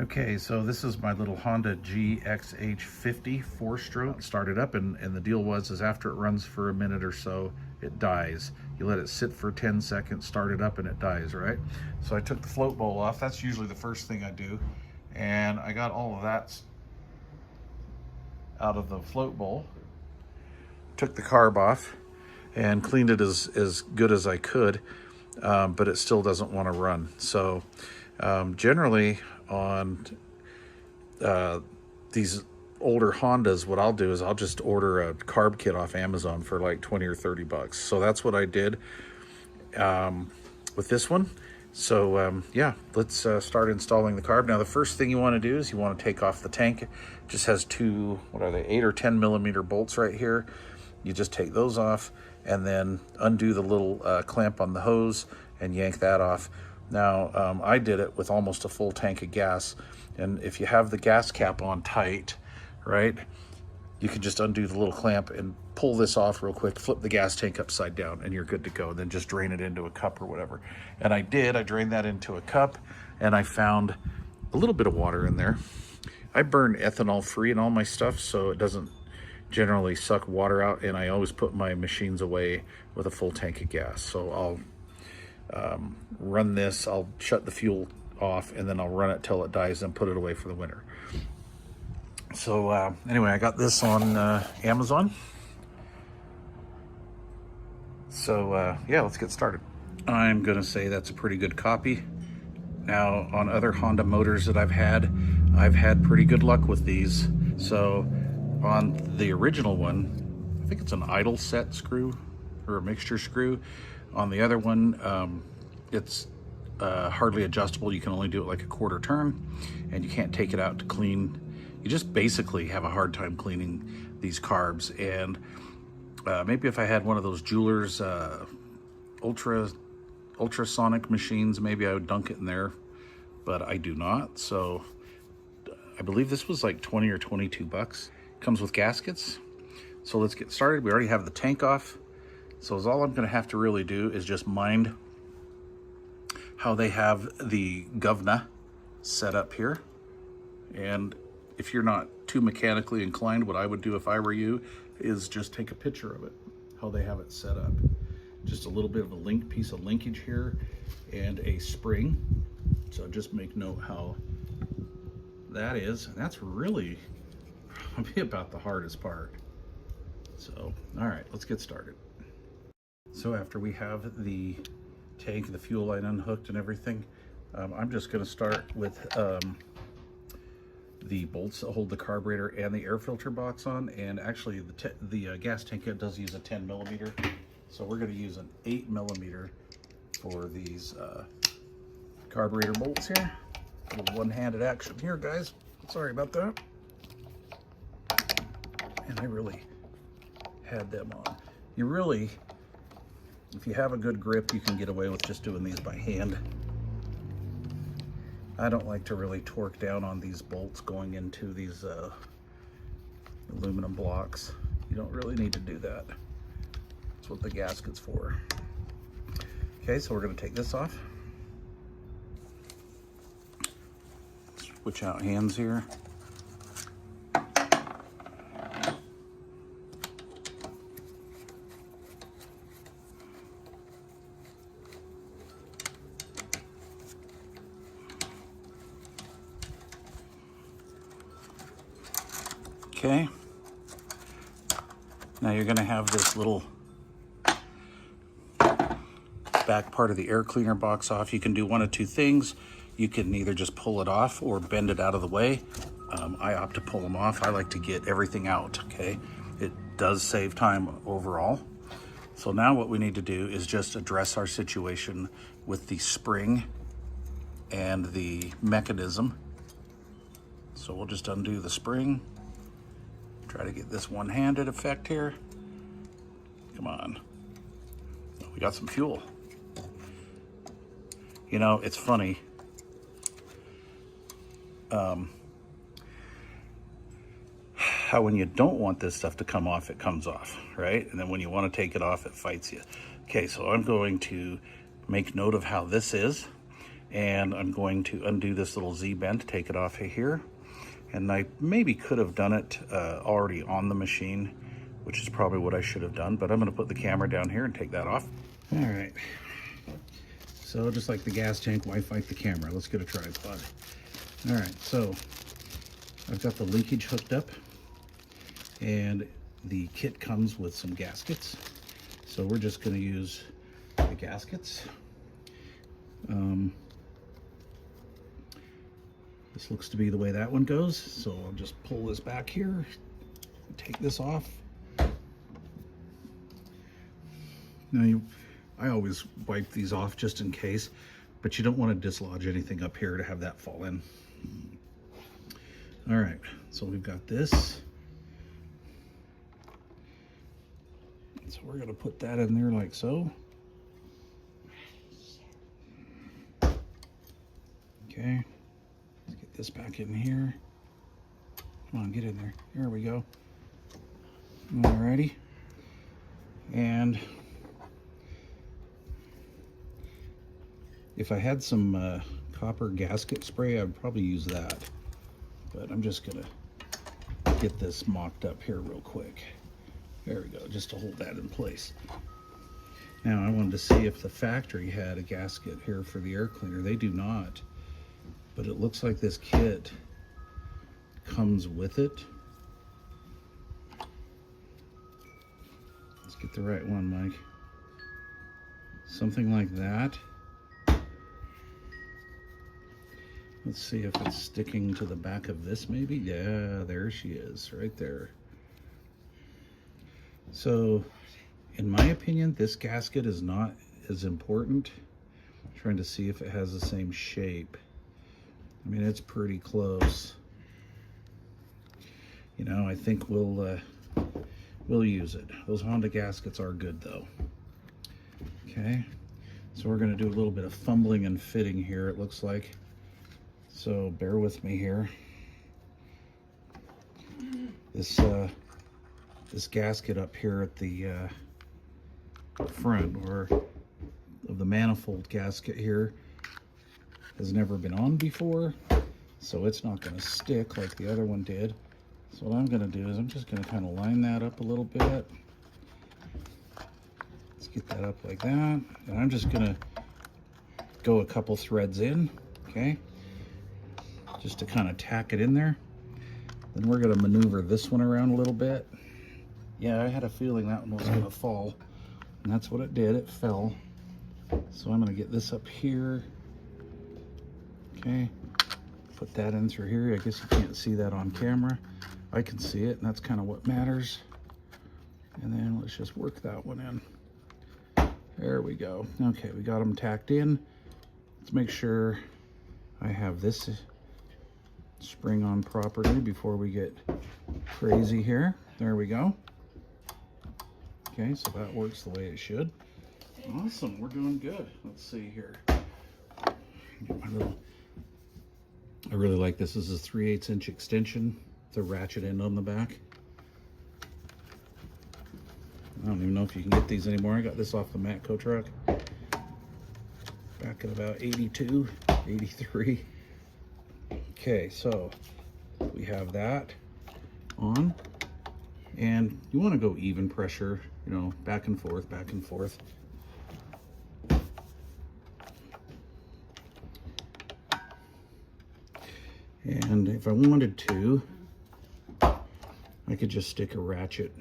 Okay, so this is my little Honda GXH50 4-stroke. Started up, and the deal is after it runs for a minute or so, it dies. You let it sit for 10 seconds, start it up, and it dies, right? So I took the float bowl off. That's usually the first thing I do. And I got all of that out of the float bowl. Took the carb off and cleaned it as good as I could, but it still doesn't want to run. So generally on these older Hondas, what I'll do is I'll just order a carb kit off Amazon for like 20 or 30 bucks. So that's what I did with this one. So yeah, let's start installing the carb. Now the first thing you want to do is you want to take off the tank. It just has two, what are they, 8 or 10 millimeter bolts right here. You just take those off and then undo the little clamp on the hose and yank that off. Now, I did it with almost a full tank of gas, and if you have the gas cap on tight, right, you can just undo the little clamp and pull this off real quick, flip the gas tank upside down, and you're good to go. Then just drain it into a cup or whatever. And I drained that into a cup, and I found a little bit of water in there. I burn ethanol free in all my stuff, so it doesn't generally suck water out, and I always put my machines away with a full tank of gas. So I'll run this, I'll shut the fuel off, and then I'll run it till it dies and put it away for the winter. So anyway, I got this on Amazon. So yeah, let's get started. I'm gonna say that's a pretty good copy. Now on other Honda motors that I've had pretty good luck with these. So on the original one, I think it's an idle set screw or a mixture screw. On the other one, it's hardly adjustable. You can only do it like a quarter turn, and you can't take it out to clean. You just basically have a hard time cleaning these carbs. And maybe if I had one of those Jewelers ultrasonic machines, maybe I would dunk it in there, but I do not. So I believe this was like 20 or 22 bucks. Comes with gaskets. So let's get started. We already have the tank off. So all I'm gonna have to really do is just mind how they have the govna set up here. And if you're not too mechanically inclined, what I would do if I were you is just take a picture of it, how they have it set up. Just a little bit of a piece of linkage here and a spring. So just make note how that is. And that's really about the hardest part. So, all right, let's get started. So after we have the tank, the fuel line unhooked and everything, I'm just going to start with the bolts that hold the carburetor and the air filter box on. And actually the gas tank does use a 10 millimeter. So we're going to use an 8 millimeter for these carburetor bolts here. A little one-handed action here, guys. Sorry about that. And I really had them on. You really, if you have a good grip, you can get away with just doing these by hand. I don't like to really torque down on these bolts going into these aluminum blocks. You don't really need to do that. That's what the gasket's for. Okay, so we're going to take this off. Switch out hands here. Okay, now you're going to have this little back part of the air cleaner box off. You can do one of two things. You can either just pull it off or bend it out of the way. I opt to pull them off. I like to get everything out, okay? It does save time overall. So now what we need to do is just address our situation with the spring and the mechanism. So we'll just undo the spring. Try to get this one-handed effect here. Come on. We got some fuel. You know, it's funny. How when you don't want this stuff to come off, it comes off, right? And then when you want to take it off, it fights you. Okay, so I'm going to make note of how this is. And I'm going to undo this little Z-bend, take it off of here. And I maybe could have done it already on the machine, which is probably what I should have done, but I'm gonna put the camera down here and take that off. All right, so just like the gas tank, why fight the camera? Let's get a tripod. All right, so I've got the linkage hooked up, and the kit comes with some gaskets. So we're just gonna use the gaskets. This looks to be the way that one goes, so I'll just pull this back here, take this off. Now, I always wipe these off just in case, but you don't want to dislodge anything up here to have that fall in. All right, so we've got this. So we're gonna put that in there like so. Okay. Let's get this back in here. Come on, get in there. There we go. Alrighty. And if I had some copper gasket spray, I'd probably use that. But I'm just gonna get this mocked up here real quick. There we go, just to hold that in place. Now I wanted to see if the factory had a gasket here for the air cleaner. They do not. But it looks like this kit comes with it. Let's get the right one, Mike. Something like that. Let's see if it's sticking to the back of this maybe. Yeah, there she is, right there. So, in my opinion, this gasket is not as important. I'm trying to see if it has the same shape. I mean, it's pretty close. You know, I think we'll use it. Those Honda gaskets are good though. Okay, so we're gonna do a little bit of fumbling and fitting here, it looks like. So bear with me here. This gasket up here at the front, or of the manifold gasket here, has never been on before, so it's not going to stick like the other one did. So what I'm going to do is I'm just going to kind of line that up a little bit. Let's get that up like that, and I'm just going to go a couple threads in, okay, just to kind of tack it in there. Then we're going to maneuver this one around a little bit. Yeah, I had a feeling that one was going to fall, and that's what it did. It fell. So I'm going to get this up here. Okay, put that in through here. I guess you can't see that on camera. I can see it, and that's kind of what matters. And then let's just work that one in. There we go. Okay, we got them tacked in. Let's make sure I have this spring on properly before we get crazy here. There we go. Okay, so that works the way it should. Awesome, we're doing good. Let's see here. Get my little, I really like this. This is a 3/8 inch extension, the ratchet end on the back. I don't even know if you can get these anymore. I got this off the Matco truck back in about 82, 83. Okay, so we have that on, and you want to go even pressure, you know, back and forth, back and forth. And if I wanted to, I could just stick a ratchet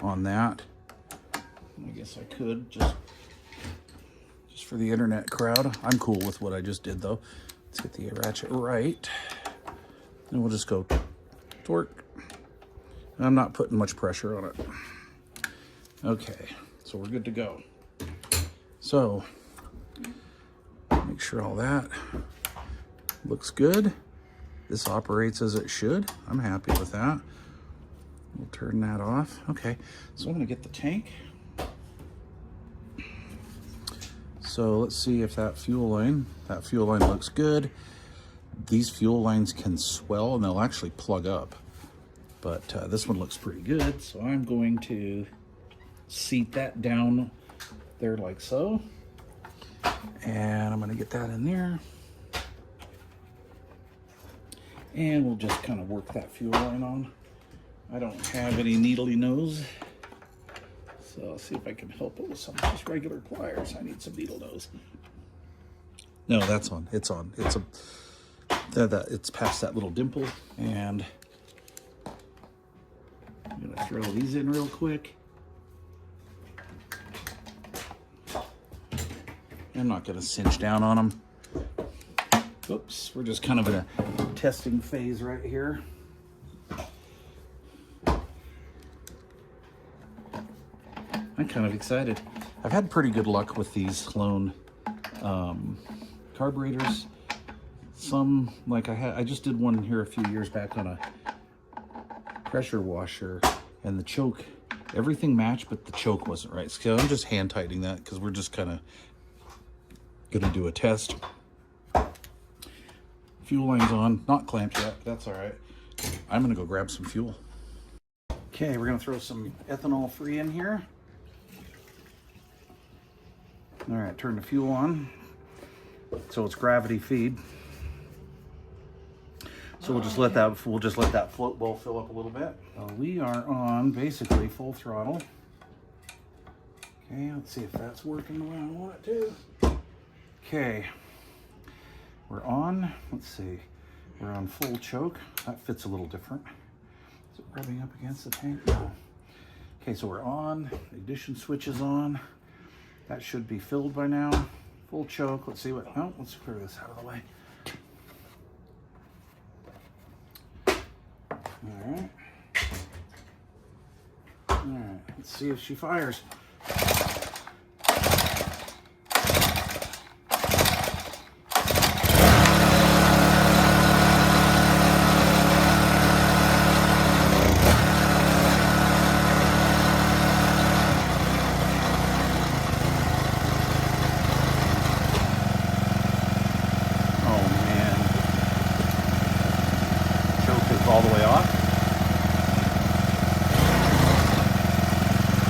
on that. I guess I could just for the internet crowd. I'm cool with what I just did though. Let's get the ratchet right. And we'll just go torque. And I'm not putting much pressure on it. Okay, so we're good to go. So, make sure all that looks good. This operates as it should. I'm happy with that. We'll turn that off. Okay, so I'm gonna get the tank. So let's see if that fuel line looks good. These fuel lines can swell and they'll actually plug up, but this one looks pretty good. So I'm going to seat that down there like so. And I'm going to get that in there. And we'll just kind of work that fuel line on. I don't have any needly nose, so I'll see if I can help it with some just regular pliers. I need some needle nose. No, that's on. It's on. It's past that little dimple, and I'm gonna throw these in real quick. I'm not gonna cinch down on them. Oops, we're just kind of in a testing phase right here. I'm kind of excited. I've had pretty good luck with these Loan carburetors. Some, like I just did one here a few years back on a pressure washer, and the choke, everything matched, but the choke wasn't right. So I'm just hand tightening that because we're just kind of gonna do a test. Fuel line's on, not clamped yet, but that's all right. I'm gonna go grab some fuel. Okay, we're gonna throw some ethanol free in here. All right, turn the fuel on. So it's gravity feed. So we'll just let that float bowl fill up a little bit. We are on basically full throttle. Okay, let's see if that's working the way I want it to. Okay, we're on, let's see, we're on full choke. That fits a little different. Is it rubbing up against the tank? No. Okay, so we're on, the ignition switch is on. That should be filled by now. Full choke. Let's see what, oh, let's clear this out of the way. All right. All right, let's see if she fires. All the way off.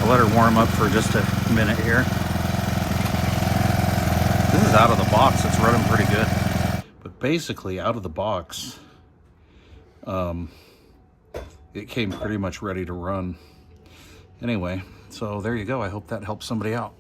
I'll let her warm up for just a minute here. This is out of the box. It's running pretty good. But basically, out of the box, it came pretty much ready to run. Anyway, so there you go. I hope that helps somebody out.